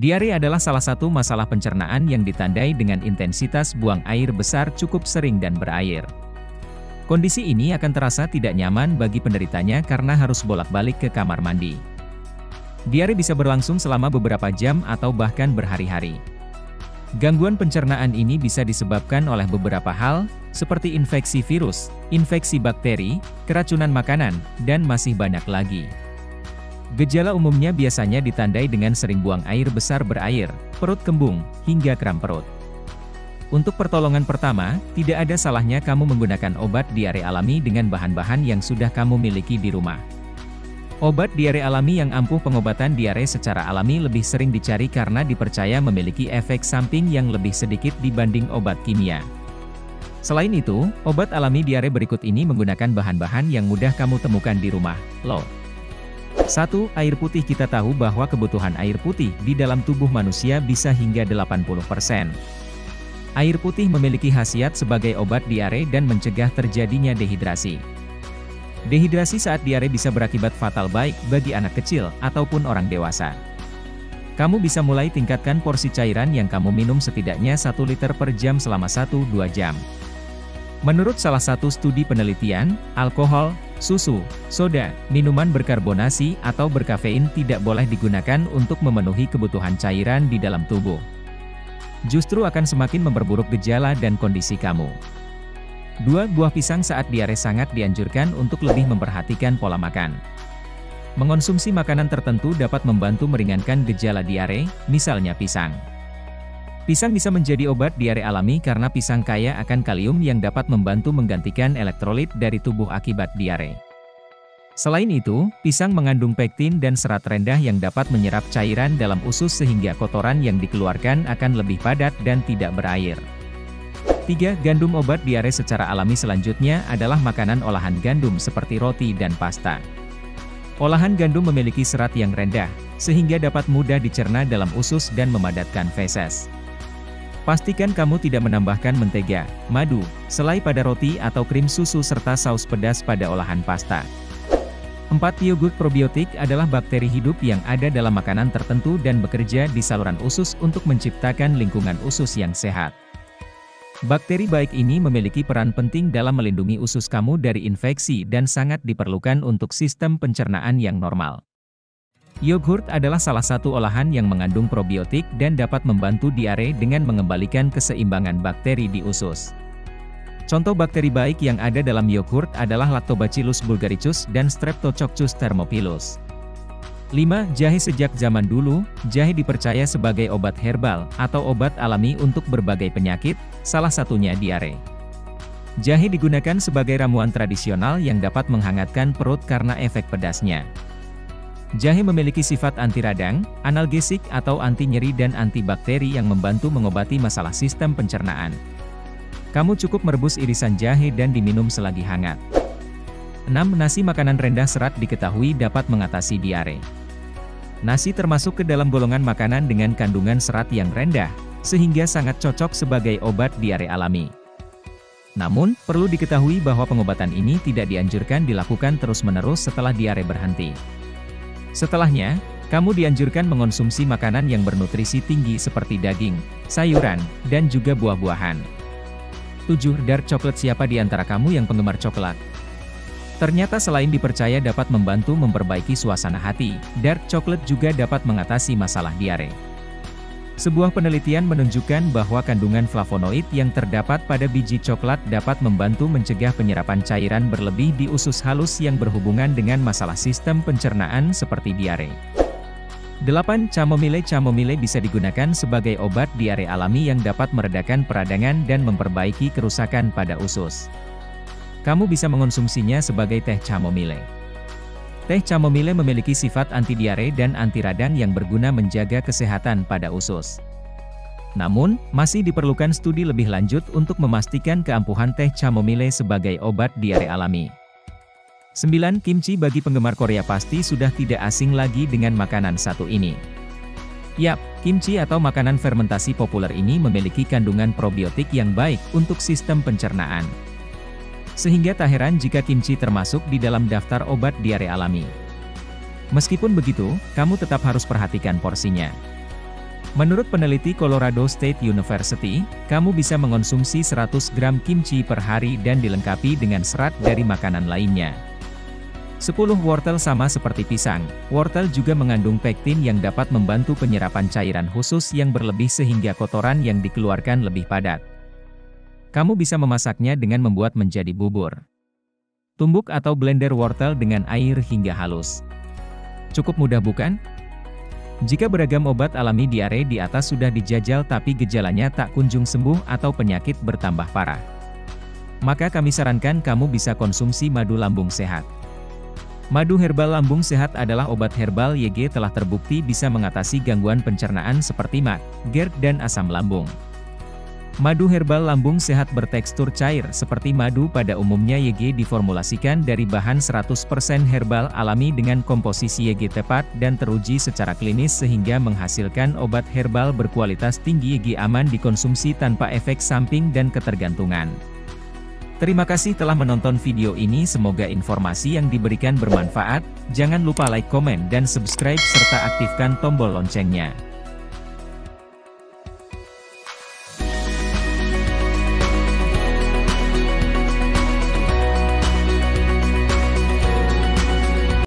Diare adalah salah satu masalah pencernaan yang ditandai dengan intensitas buang air besar cukup sering dan berair. Kondisi ini akan terasa tidak nyaman bagi penderitanya karena harus bolak-balik ke kamar mandi. Diare bisa berlangsung selama beberapa jam atau bahkan berhari-hari. Gangguan pencernaan ini bisa disebabkan oleh beberapa hal, seperti infeksi virus, infeksi bakteri, keracunan makanan, dan masih banyak lagi. Gejala umumnya biasanya ditandai dengan sering buang air besar berair, perut kembung, hingga kram perut. Untuk pertolongan pertama, tidak ada salahnya kamu menggunakan obat diare alami dengan bahan-bahan yang sudah kamu miliki di rumah. Obat diare alami yang ampuh pengobatan diare secara alami lebih sering dicari karena dipercaya memiliki efek samping yang lebih sedikit dibanding obat kimia. Selain itu, obat alami diare berikut ini menggunakan bahan-bahan yang mudah kamu temukan di rumah, loh. 1. Air putih. Kita tahu bahwa kebutuhan air putih di dalam tubuh manusia bisa hingga 80%. Air putih memiliki khasiat sebagai obat diare dan mencegah terjadinya dehidrasi. Dehidrasi saat diare bisa berakibat fatal baik bagi anak kecil ataupun orang dewasa. Kamu bisa mulai tingkatkan porsi cairan yang kamu minum setidaknya 1 liter per jam selama 1-2 jam. Menurut salah satu studi penelitian, alkohol, susu, soda, minuman berkarbonasi atau berkafein tidak boleh digunakan untuk memenuhi kebutuhan cairan di dalam tubuh. Justru akan semakin memperburuk gejala dan kondisi kamu. 2. Buah pisang. Saat diare sangat dianjurkan untuk lebih memperhatikan pola makan. Mengonsumsi makanan tertentu dapat membantu meringankan gejala diare, misalnya pisang. Pisang bisa menjadi obat diare alami karena pisang kaya akan kalium yang dapat membantu menggantikan elektrolit dari tubuh akibat diare. Selain itu, pisang mengandung pektin dan serat rendah yang dapat menyerap cairan dalam usus sehingga kotoran yang dikeluarkan akan lebih padat dan tidak berair. 3. Gandum. Obat diare secara alami selanjutnya adalah makanan olahan gandum seperti roti dan pasta. Olahan gandum memiliki serat yang rendah, sehingga dapat mudah dicerna dalam usus dan memadatkan feses. Pastikan kamu tidak menambahkan mentega, madu, selai pada roti atau krim susu serta saus pedas pada olahan pasta. 4. Yogurt. Probiotik adalah bakteri hidup yang ada dalam makanan tertentu dan bekerja di saluran usus untuk menciptakan lingkungan usus yang sehat. Bakteri baik ini memiliki peran penting dalam melindungi usus kamu dari infeksi dan sangat diperlukan untuk sistem pencernaan yang normal. Yogurt adalah salah satu olahan yang mengandung probiotik dan dapat membantu diare dengan mengembalikan keseimbangan bakteri di usus. Contoh bakteri baik yang ada dalam yogurt adalah Lactobacillus bulgaricus dan Streptococcus thermophilus. 5. Jahe. Sejak zaman dulu, jahe dipercaya sebagai obat herbal atau obat alami untuk berbagai penyakit, salah satunya diare. Jahe digunakan sebagai ramuan tradisional yang dapat menghangatkan perut karena efek pedasnya. Jahe memiliki sifat anti radang, analgesik atau anti nyeri dan antibakteri yang membantu mengobati masalah sistem pencernaan. Kamu cukup merebus irisan jahe dan diminum selagi hangat. 6. Nasi. Makanan rendah serat diketahui dapat mengatasi diare. Nasi termasuk ke dalam golongan makanan dengan kandungan serat yang rendah, sehingga sangat cocok sebagai obat diare alami. Namun, perlu diketahui bahwa pengobatan ini tidak dianjurkan dilakukan terus-menerus setelah diare berhenti. Setelahnya, kamu dianjurkan mengonsumsi makanan yang bernutrisi tinggi seperti daging, sayuran, dan juga buah-buahan. 7. Dark chocolate. Siapa di antara kamu yang penggemar coklat? Ternyata selain dipercaya dapat membantu memperbaiki suasana hati, dark chocolate juga dapat mengatasi masalah diare. Sebuah penelitian menunjukkan bahwa kandungan flavonoid yang terdapat pada biji coklat dapat membantu mencegah penyerapan cairan berlebih di usus halus yang berhubungan dengan masalah sistem pencernaan seperti diare. 8. Chamomile. Chamomile bisa digunakan sebagai obat diare alami yang dapat meredakan peradangan dan memperbaiki kerusakan pada usus. Kamu bisa mengonsumsinya sebagai teh chamomile. Teh chamomile memiliki sifat anti diare dan anti radang yang berguna menjaga kesehatan pada usus. Namun, masih diperlukan studi lebih lanjut untuk memastikan keampuhan teh chamomile sebagai obat diare alami. 9. Kimchi. Bagi penggemar Korea pasti sudah tidak asing lagi dengan makanan satu ini. Yap, kimchi atau makanan fermentasi populer ini memiliki kandungan probiotik yang baik untuk sistem pencernaan. Sehingga tak heran jika kimchi termasuk di dalam daftar obat diare alami. Meskipun begitu, kamu tetap harus perhatikan porsinya. Menurut peneliti Colorado State University, kamu bisa mengonsumsi 100 gram kimchi per hari dan dilengkapi dengan serat dari makanan lainnya. 10 wortel. Sama seperti pisang, wortel juga mengandung pektin yang dapat membantu penyerapan cairan khusus yang berlebih sehingga kotoran yang dikeluarkan lebih padat. Kamu bisa memasaknya dengan membuat menjadi bubur. Tumbuk atau blender wortel dengan air hingga halus. Cukup mudah bukan? Jika beragam obat alami diare di atas sudah dijajal tapi gejalanya tak kunjung sembuh atau penyakit bertambah parah, maka kami sarankan kamu bisa konsumsi madu lambung sehat. Madu herbal lambung sehat adalah obat herbal YG telah terbukti bisa mengatasi gangguan pencernaan seperti MAG, GERD dan asam lambung. Madu herbal lambung sehat bertekstur cair seperti madu pada umumnya. YG diformulasikan dari bahan 100% herbal alami dengan komposisi YG tepat dan teruji secara klinis sehingga menghasilkan obat herbal berkualitas tinggi. YG aman dikonsumsi tanpa efek samping dan ketergantungan. Terima kasih telah menonton video ini, semoga informasi yang diberikan bermanfaat. Jangan lupa like, komen, dan subscribe serta aktifkan tombol loncengnya.